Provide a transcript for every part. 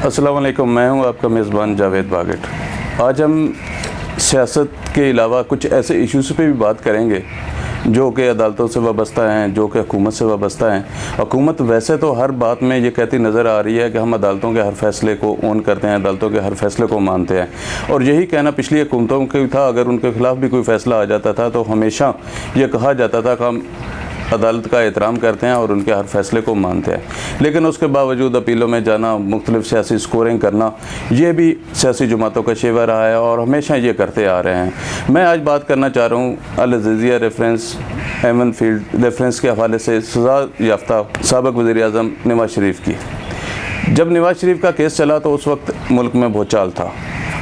अस्सलाम वालेकुम, मैं हूं आपका मेज़बान जावेद बागट। आज हम सियासत के अलावा कुछ ऐसे इश्यूज़ पे भी बात करेंगे जो कि अदालतों से वाबस्ता हैं, जो कि हुकूमत से वाबस्ता हैं। हुकूमत वैसे तो हर बात में ये कहती नज़र आ रही है कि हम अदालतों के हर फैसले को ऑन करते हैं, अदालतों के हर फैसले को मानते हैं, और यही कहना पिछली हुकूमतों का था। अगर उनके ख़िलाफ़ भी कोई फ़ैसला आ जाता था तो हमेशा ये कहा जाता था कि हम अदालत का एहतराम करते हैं और उनके हर फैसले को मानते हैं। लेकिन उसके बावजूद अपीलों में जाना, मुख्तलिफ सियासी स्कोरिंग करना, ये भी सियासी जमातों का शेवा रहा है और हमेशा ये करते आ रहे हैं। मैं आज बात करना चाह रहा हूँ अल अज़ीज़िया रेफरेंस एमन फील्ड रेफरेंस के हवाले से सज़ा याफ्ता साबिक़ वज़ीर-ए-आज़म नवाज़ शरीफ की। जब नवाज़ शरीफ का केस चला तो उस वक्त मुल्क में भूचाल था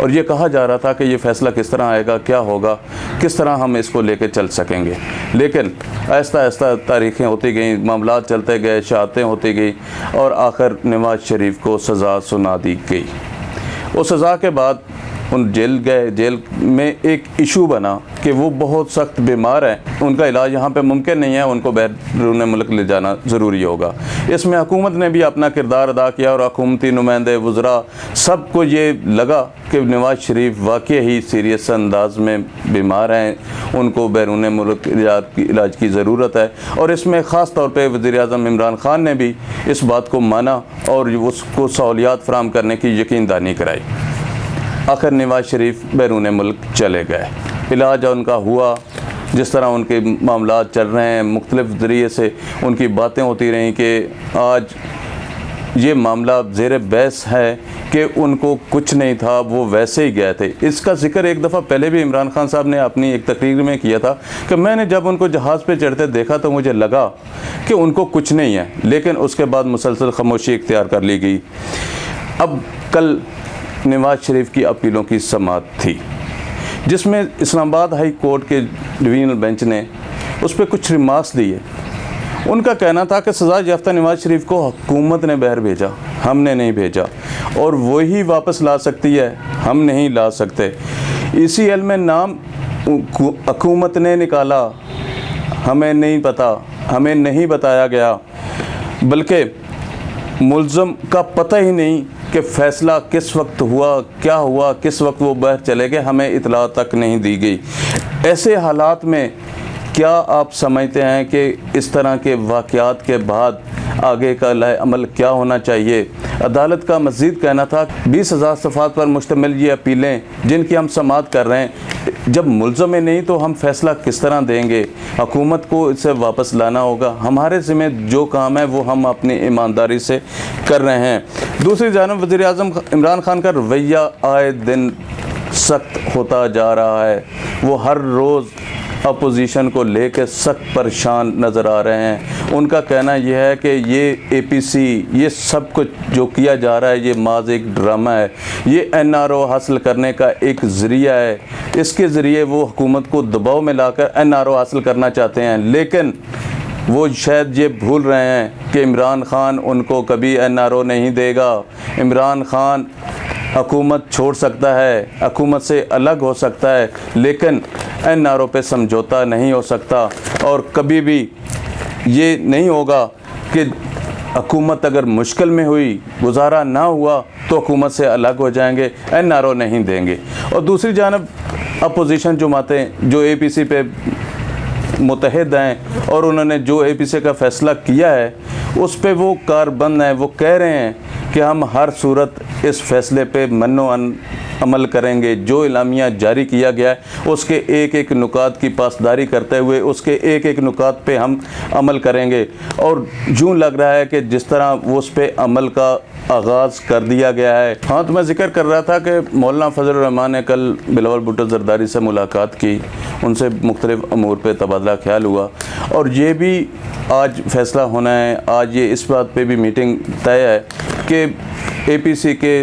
और ये कहा जा रहा था कि ये फ़ैसला किस तरह आएगा, क्या होगा, किस तरह हम इसको लेके चल सकेंगे। लेकिन आहिस्ता आहिस्ता तारीखें होती गईं, मामलात चलते गए, शहादतें होती गई और आखिर नवाज़ शरीफ को सज़ा सुना दी गई। उस सज़ा के बाद उन जेल गए। जेल में एक इशू बना कि वो बहुत सख्त बीमार हैं, उनका इलाज यहाँ पे मुमकिन नहीं है, उनको बैरून मुल्क ले जाना ज़रूरी होगा। इसमें हुकूमत ने भी अपना किरदार अदा किया और हुकूमती नुमाइंदे, वज़रा, सबको ये लगा कि नवाज़ शरीफ वाकई ही सीरियस अंदाज में बीमार हैं, उनको बैरून मुल्क इलाज की ज़रूरत है। और इसमें ख़ास तौर पर वज़ीर-ए-आज़म इमरान ख़ान ने भी इस बात को माना और उसको सहूलियात फ़राहम करने की यकीनदानी कराई। आखिर नवाज़ शरीफ बैरून मुल्क चले गए, इलाज उनका हुआ। जिस तरह उनके मामलात चल रहे हैं, मुख्तलिफ़ ज़रिए से उनकी बातें होती रहीं कि आज ये मामला ज़ेर बहस है कि उनको कुछ नहीं था, वो वैसे ही गए थे। इसका ज़िक्र एक दफ़ा पहले भी इमरान ख़ान साहब ने अपनी एक तकरीर में किया था कि मैंने जब उनको जहाज़ पे चढ़ते देखा तो मुझे लगा कि उनको कुछ नहीं है, लेकिन उसके बाद मुसलसल खामोशी इख्तियार कर ली गई। अब कल नवाज़ शरीफ की अपीलों की समाअत थी जिसमें इस्लामाबाद हाई कोर्ट के डिवीज़नल बेंच ने उस पर कुछ रिमार्क्स दिए। उनका कहना था कि सज़ा याफ्ता नवाज़ शरीफ को हुकूमत ने बाहर भेजा, हमने नहीं भेजा, और वही वापस ला सकती है, हम नहीं ला सकते। ECL में नाम हुकूमत ने निकाला, हमें नहीं पता, हमें नहीं बताया गया, बल्कि मुल्ज़म का पता ही नहीं कि फ़ैसला किस वक्त हुआ, क्या हुआ, किस वक्त वो बाहर चले गए, हमें इतला तक नहीं दी गई। ऐसे हालात में क्या आप समझते हैं कि इस तरह के वाक़यात के बाद आगे का अमल क्या होना चाहिए? अदालत का मज़ीद कहना था 20,000 सफ़ात पर मुश्तमिल ये अपीलें जिनकी हम समाअत कर रहे हैं, जब मुल्ज़म में नहीं तो हम फ़ैसला किस तरह देंगे? हुकूमत को इसे वापस लाना होगा। हमारे ज़िम्मे जो काम है वो हम अपनी ईमानदारी से कर रहे हैं। दूसरी जानब वज़ीर-ए-आज़म इमरान ख़ान का रवैया आए दिन सख्त होता जा रहा है। वो हर रोज़ अपोजिशन को लेकर सख्त परेशान नज़र आ रहे हैं। उनका कहना यह है कि ये APC, ये सब कुछ जो किया जा रहा है ये माज़ एक ड्रामा है, ये NRO हासिल करने का एक ज़रिया है। इसके ज़रिए वो हुकूमत को दबाव में लाकर NRO हासिल करना चाहते हैं, लेकिन वो शायद ये भूल रहे हैं कि इमरान ख़ान उनको कभी NRO नहीं देगा। इमरान ख़ान हुकूमत छोड़ सकता है, हुकूमत से अलग हो सकता है, लेकिन NRO पे समझौता नहीं हो सकता। और कभी भी ये नहीं होगा कि हुकूमत अगर मुश्किल में हुई, गुजारा ना हुआ तो हुकूमत से अलग हो जाएंगे, NRO नहीं देंगे। और दूसरी जानब अपोजिशन जमातें जो APC पे मुतहद हैं और उन्होंने जो APC का फ़ैसला किया है उस पे वो कारबंद हैं। वो कह रहे हैं कि हम हर सूरत इस फ़ैसले पे मन्नो अमल करेंगे। जो इलामिया जारी किया गया है उसके एक एक नुकात की पासदारी करते हुए उसके एक एक नुकात पे हम अमल करेंगे। और यूँ लग रहा है कि जिस तरह वो उस पर अमल का आगाज़ कर दिया गया है। हाँ, तो मैं ज़िक्र कर रहा था कि मौलाना फजल रहमान ने कल बिलावल भुट्टो ज़रदारी से मुलाकात की, उनसे मुख्तलिफ़ अमूर पे तबादला ख्याल हुआ और ये भी आज फ़ैसला होना है। आज ये इस बात पे भी मीटिंग तय है कि APC के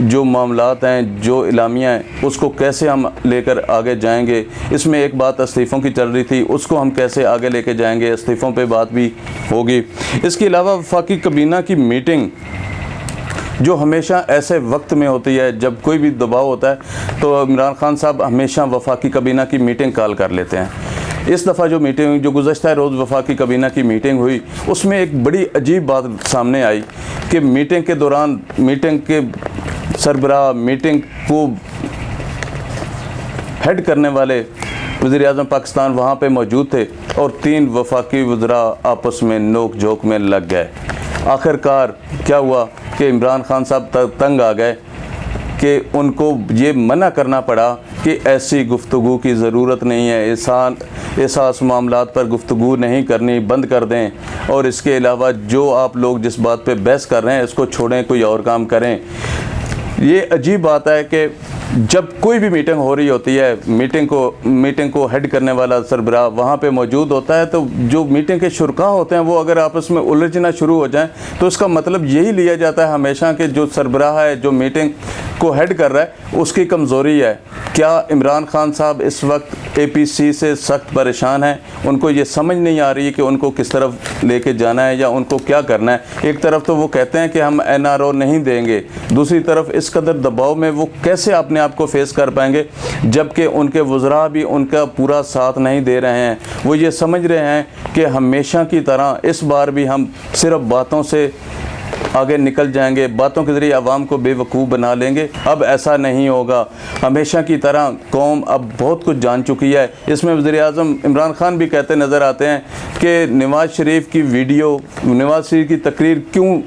जो मामलात हैं, जो इलामिया हैं, उसको कैसे हम लेकर आगे जाएंगे। इसमें एक बात इस्तीफ़ों की चल रही थी, उसको हम कैसे आगे लेके जाएंगे, इस्तीफ़ों पे बात भी होगी। इसके अलावा वफाकी काबीना की मीटिंग जो हमेशा ऐसे वक्त में होती है जब कोई भी दबाव होता है तो इमरान ख़ान साहब हमेशा वफाकी काबीना की मीटिंग कॉल कर लेते हैं। इस दफ़ा जो मीटिंग हुई, जो गुज़श्ता रोज़ वफाकी काबीना की मीटिंग हुई, उसमें एक बड़ी अजीब बात सामने आई कि मीटिंग के दौरान मीटिंग के सरबराह, मीटिंग को हेड करने वाले वज़ीर-ए-आज़म पाकिस्तान वहाँ पे मौजूद थे और 3 वफाकी वज़रा आपस में नोक झोंक में लग गए। आखिरकार क्या हुआ कि इमरान खान साहब तंग आ गए कि उनको ये मना करना पड़ा कि ऐसी गुफ्तगू की ज़रूरत नहीं है, एहसास मामलात पर गुफ्तगू नहीं करनी, बंद कर दें, और इसके अलावा जो आप लोग जिस बात पे बहस कर रहे हैं इसको छोड़ें, कोई और काम करें। ये अजीब बात है कि जब कोई भी मीटिंग हो रही होती है, मीटिंग को हेड करने वाला सरबराह वहाँ पे मौजूद होता है, तो जो मीटिंग के शुरका होते हैं वो अगर आपस में उलझना शुरू हो जाएं तो इसका मतलब यही लिया जाता है हमेशा कि जो सरबराह है, जो मीटिंग को हेड कर रहा है, उसकी कमज़ोरी है। क्या इमरान खान साहब इस वक्त APC से सख्त परेशान हैं? उनको ये समझ नहीं आ रही है कि उनको किस तरफ लेके जाना है या उनको क्या करना है। एक तरफ तो वो कहते हैं कि हम NRO नहीं देंगे, दूसरी तरफ इस कदर दबाव में वो कैसे अपने आप को फेस कर पाएंगे, जबकि उनके वज़रा भी उनका पूरा साथ नहीं दे रहे हैं। वो ये समझ रहे हैं कि हमेशा की तरह इस बार भी हम सिर्फ बातों से आगे निकल जाएंगे, बातों के ज़रिए आवाम को बेवकूफ़ बना लेंगे। अब ऐसा नहीं होगा। हमेशा की तरह कौम अब बहुत कुछ जान चुकी है। इसमें वज़ीर-ए-आज़म इमरान खान भी कहते नज़र आते हैं कि नवाज़ शरीफ की वीडियो, नवाज़ शरीफ की तकरीर क्यों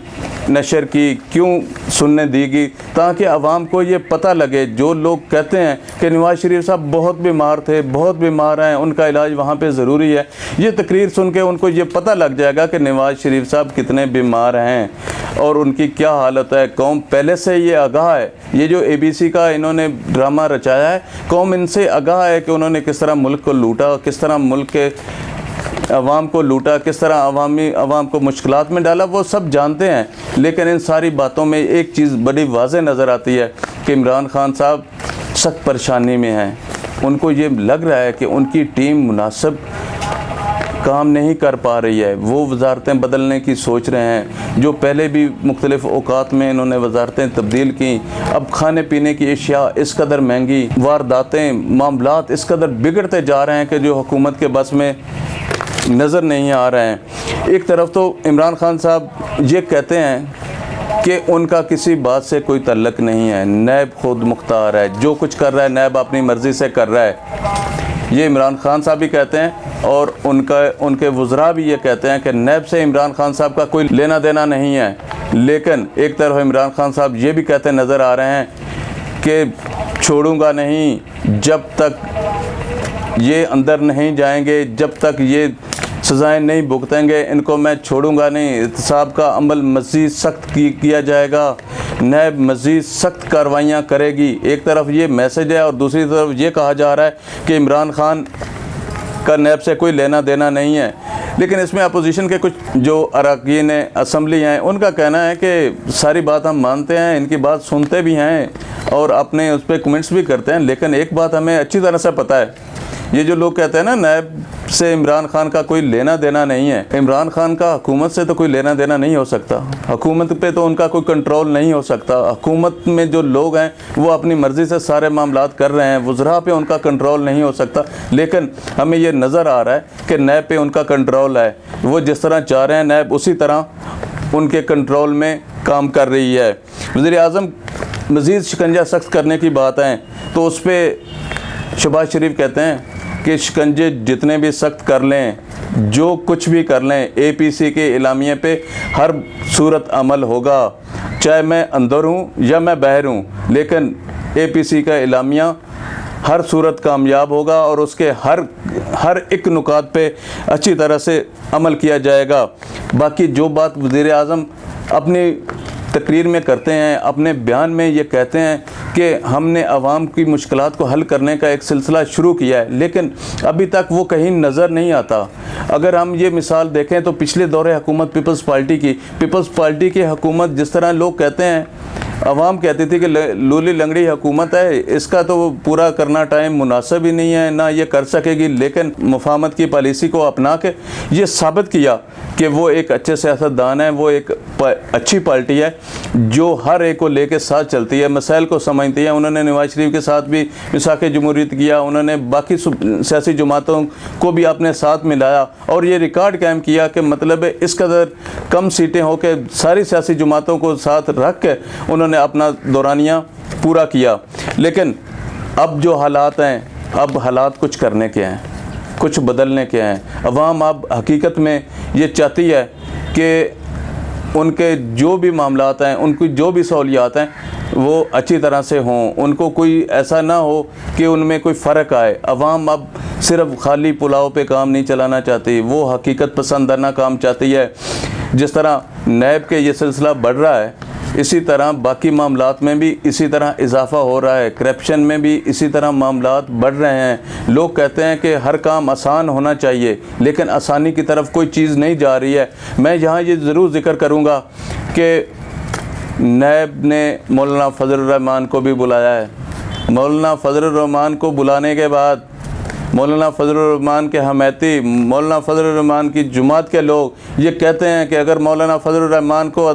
नशर की, क्यों सुनने दी गई, ताकि आवाम को ये पता लगे। जो लोग कहते हैं कि नवाज़ शरीफ साहब बहुत बीमार थे, बहुत बीमार हैं, उनका इलाज वहाँ पे ज़रूरी है, ये तकरीर सुन के उनको ये पता लग जाएगा कि नवाज़ शरीफ साहब कितने बीमार हैं और उनकी क्या हालत है। कौम पहले से ये आगाह है। ये जो ABC का इन्होंने ड्रामा रचाया है, कौम इनसे आगाह है कि उन्होंने किस तरह मुल्क को लूटा, किस तरह मुल्क के अवाम को लूटा, किस तरह अवाम को मुश्किलात में डाला, वो सब जानते हैं। लेकिन इन सारी बातों में एक चीज़ बड़ी वाज़ेह नज़र आती है कि इमरान खान साहब सख्त परेशानी में हैं। उनको ये लग रहा है कि उनकी टीम मुनासिब काम नहीं कर पा रही है। वो वजारतें बदलने की सोच रहे हैं, जो पहले भी मुख्तलिफ़ औकात में इन्होंने वजारतें तब्दील की। अब खाने पीने की अशिया इस कदर महंगी, वारदातें, मामलात इस कदर बिगड़ते जा रहे हैं कि जो हुकूमत के बस में नज़र नहीं आ रहे हैं। एक तरफ तो इमरान खान साहब ये कहते हैं कि उनका किसी बात से कोई तल्लक नहीं है, नैब खुद मुख्तार है, जो कुछ कर रहा है नैब अपनी मर्ज़ी से कर रहा है। ये इमरान खान साहब भी कहते हैं और उनके वज़रा भी ये कहते हैं कि नैब से इमरान खान साहब का कोई लेना देना नहीं है। लेकिन एक तरफ इमरान खान साहब ये भी कहते नज़र आ रहे हैं कि छोड़ूंगा नहीं, जब तक ये अंदर नहीं जाएंगे, जब तक ये सज़ाएं नहीं भुगतेंगे, इनको मैं छोड़ूंगा नहीं। एहतसाब का अमल मज़ीद सख्त किया जाएगा, नैब मज़ीद सख्त कार्रवाइयाँ करेगी। एक तरफ ये मैसेज है और दूसरी तरफ ये कहा जा रहा है कि इमरान खान का नैब से कोई लेना देना नहीं है। लेकिन इसमें अपोजिशन के कुछ जो अरकान असम्बली हैं, उनका कहना है कि सारी बात हम मानते हैं, इनकी बात सुनते भी हैं और अपने उस पर कमेंट्स भी करते हैं। लेकिन एक बात हमें अच्छी तरह से पता है, ये जो लोग कहते हैं ना नैब से इमरान खान का कोई लेना देना नहीं है, इमरान खान का हुकूमत से तो कोई लेना देना नहीं हो सकता। हुकूमत पे तो उनका कोई कंट्रोल नहीं हो सकता। हुकूमत में जो लोग हैं वो अपनी मर्ज़ी से सारे मामलात कर रहे हैं, वज़रा पे उनका कंट्रोल नहीं हो सकता। लेकिन हमें ये नज़र आ रहा है कि नैब पे उनका कंट्रोल है। वो जिस तरह चाह रहे हैं नैब उसी तरह उनके कंट्रोल में काम कर रही है। वज़ीर-ए-आज़म मज़ीद शिकंजा सख्त करने की बात है तो उस पर शहबाज शरीफ कहते हैं कि शिकंजे जितने भी सख्त कर लें, जो कुछ भी कर लें, APC के एलामिये पे हर सूरत अमल होगा, चाहे मैं अंदर हूँ या मैं बाहर हूँ। लेकिन APC का एलामिया हर सूरत कामयाब होगा और उसके हर एक नुकात पे अच्छी तरह से अमल किया जाएगा। बाकी जो बात वज़ीर-ए-आज़म अपनी तकरीर में करते हैं, अपने बयान में ये कहते हैं कि हमने आवाम की मुश्किलात को हल करने का एक सिलसिला शुरू किया है, लेकिन अभी तक वो कहीं नज़र नहीं आता। अगर हम ये मिसाल देखें तो पिछले दौरे हुकूमत पीपल्स पार्टी की हुकूमत, जिस तरह लोग कहते हैं अवाम कहती थी कि लूली लंगड़ी हुकूमत है, इसका तो पूरा करना टाइम मुनासिब ही नहीं है, ना ये कर सकेगी। लेकिन मुफाहमत की पॉलिसी को अपना के ये साबित किया कि वो एक अच्छे सियासतदान है, वो एक अच्छी पार्टी है जो हर एक को लेके साथ चलती है, मसाइल को समझती है। उन्होंने नवाज शरीफ के साथ भी मिसाक जमहूरियत किया, उन्होंने बाकी सियासी जमातों को भी अपने साथ मिलाया और ये रिकॉर्ड कायम किया कि मतलब इस कदर कम सीटें हो के सारी सियासी जमातों को साथ रख के उन्होंने अपना दौरानिया पूरा किया। लेकिन अब जो हालात हैं, अब हालात कुछ करने के हैं, कुछ बदलने के हैं। अवाम अब हकीकत में ये चाहती है कि उनके जो भी मामलात हैं, उनकी जो भी सहूलियात हैं वो अच्छी तरह से हों, उनको कोई ऐसा ना हो कि उनमें कोई फ़र्क आए। अवाम अब सिर्फ खाली पुलाव पे काम नहीं चलाना चाहती, वो हकीकत पसंदाना काम चाहती है। जिस तरह नैब के ये सिलसिला बढ़ रहा है, इसी तरह बाकी मामलात में भी इसी तरह इजाफ़ा हो रहा है। करप्शन में भी इसी तरह मामलात बढ़ रहे हैं। लोग कहते हैं कि हर काम आसान होना चाहिए, लेकिन आसानी की तरफ कोई चीज़ नहीं जा रही है। मैं यहाँ ये ज़रूर ज़िक्र करूँगा कि नैब ने मौलाना फजलुर रहमान को भी बुलाया है। मौलाना फजलुर रहमान को बुलाने के बाद मौलाना फजलुर रहमान के हमायती, मौलाना फजलुर रहमान की जुमात के लोग ये कहते हैं कि अगर मौलाना फजलुर रहमान को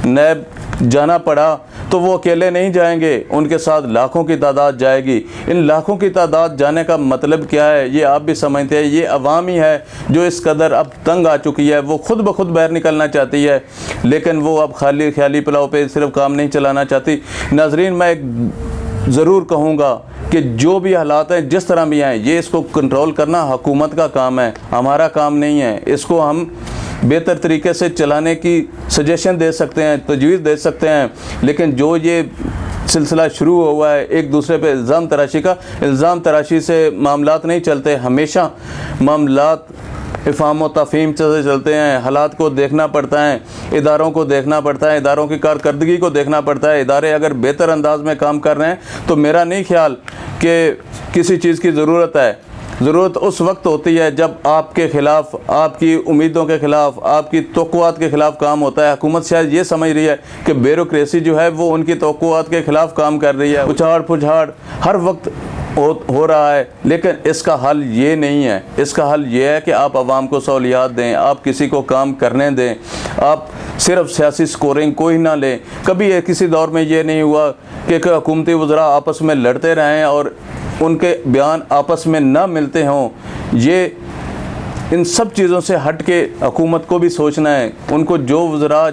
नैब जाना पड़ा तो वो अकेले नहीं जाएंगे, उनके साथ लाखों की तादाद जाएगी। इन लाखों की तादाद जाने का मतलब क्या है ये आप भी समझते हैं। ये अवाम ही है जो इस कदर अब तंग आ चुकी है, वो खुद ब खुद बाहर निकलना चाहती है, लेकिन वो अब खाली ख्याली पुलाव पे सिर्फ काम नहीं चलाना चाहती। नाजरीन, मैं एक ज़रूर कहूँगा कि जो भी हालात हैं, जिस तरह भी हैं, ये इसको कंट्रोल करना हुकूमत का काम है, हमारा काम नहीं है। इसको हम बेहतर तरीके से चलाने की सजेशन दे सकते हैं, तजवीज़ दे सकते हैं, लेकिन जो ये सिलसिला शुरू हुआ है एक दूसरे पे इल्ज़ाम तराशी का, इल्ज़ाम तराशी से मामलात नहीं चलते। हमेशा मामलात इफ़ाम व तफ़हीम से चलते हैं। हालात को देखना पड़ता है, इदारों को देखना पड़ता है, इदारों की कारकर्दगी को देखना पड़ता है। इदारे अगर बेहतर अंदाज में काम कर रहे हैं तो मेरा नहीं ख्याल कि किसी चीज़ की ज़रूरत है। ज़रूरत उस वक्त होती है जब आपके ख़िलाफ़, आपकी उम्मीदों के ख़िलाफ़, आपकी तवक्कुआत के ख़िलाफ़ काम होता है। हुकूमत शायद ये समझ रही है कि ब्यूरोक्रेसी जो है वो उनकी तवक्कुआत के ख़िलाफ़ काम कर रही है। उछाड़ पुछाड़ हर वक्त हो रहा है, लेकिन इसका हल ये नहीं है। इसका हल ये है कि आप आवाम को सहूलियात दें, आप किसी को काम करने दें, आप सिर्फ सियासी स्कोरिंग को ही ना लें। कभी किसी दौर में ये नहीं हुआ कि हुकूमती वज़रा आपस में लड़ते रहें और उनके बयान आपस में ना मिलते हों। ये इन सब चीज़ों से हट के हुकूमत को भी सोचना है। उनको जो वज़रा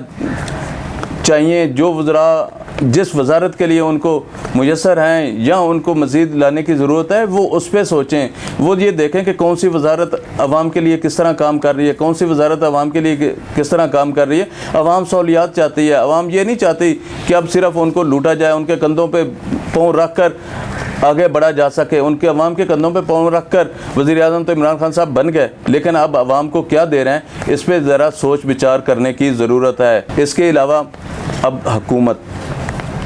चाहिए, जो वज़रा जिस वजारत के लिए उनको मुयस्सर हैं या उनको मज़ीद लाने की ज़रूरत है, वो उस पर सोचें। वो ये देखें कि कौन सी वजारत आवाम के लिए किस तरह काम कर रही है, कौन सी वजारत आवाम के लिए किस तरह काम कर रही है। आवाम सहूलियात चाहती है, आवाम ये नहीं चाहती कि अब सिर्फ उनको लूटा जाए, उनके कंधों पर पाँव रख कर आगे बढ़ा जा सके। उनके अवाम के कंधों पे पाँव रख कर वज़ीर-ए-आज़म तो इमरान खान साहब बन गए, लेकिन अब आवाम को क्या दे रहे हैं, इस पर ज़रा सोच विचार करने की ज़रूरत है। इसके अलावा अब हुकूमत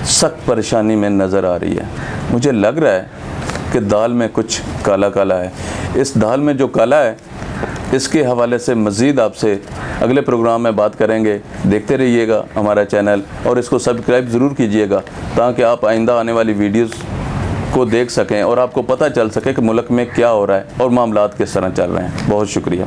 सख्त परेशानी में नज़र आ रही है। मुझे लग रहा है कि दाल में कुछ काला काला है। इस दाल में जो काला है, इसके हवाले से मज़ीद आपसे अगले प्रोग्राम में बात करेंगे। देखते रहिएगा हमारा चैनल और इसको सब्सक्राइब ज़रूर कीजिएगा ताकि आप आइंदा आने वाली वीडियोज़ को देख सकें और आपको पता चल सके कि मुल्क में क्या हो रहा है और मामलात किस तरह चल रहे हैं। बहुत शुक्रिया।